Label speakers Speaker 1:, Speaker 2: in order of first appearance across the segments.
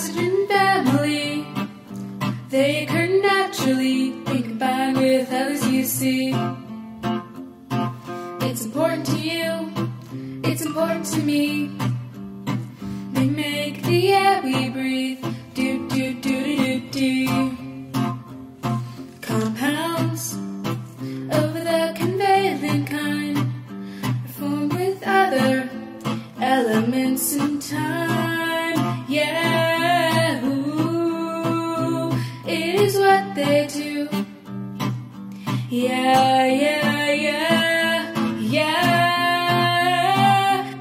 Speaker 1: oxygen family. They occur naturally when combined with others you see. It's important to you, it's important to me. They make the air we breathe. Do do do do do do. Compounds of the covalent kind are formed with other elements in time. Yeah, ooh, it is what they do. Yeah, yeah, yeah, yeah.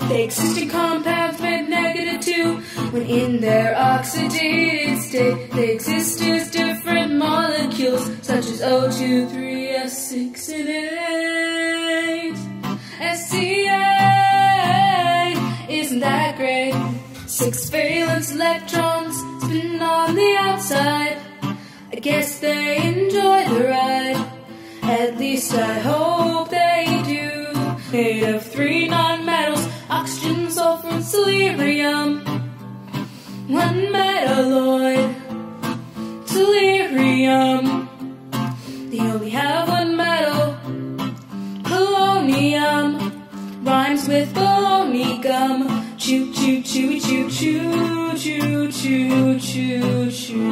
Speaker 1: They exist in compounds with -2 when in their oxidated state. They exist as different molecules such as O2, 3, S6, and 8. SCA, isn't that great? 6 valence electrons spin on the outside. I guess they enjoy the ride. At least I hope they do. Made of 3 non-metals, oxygen, sulfur, and selenium. 1 metalloid, delirium. They only have 1 metal, polonium. Rhymes with bologna gum. Choo choo choo choo choo choo choo choo choo.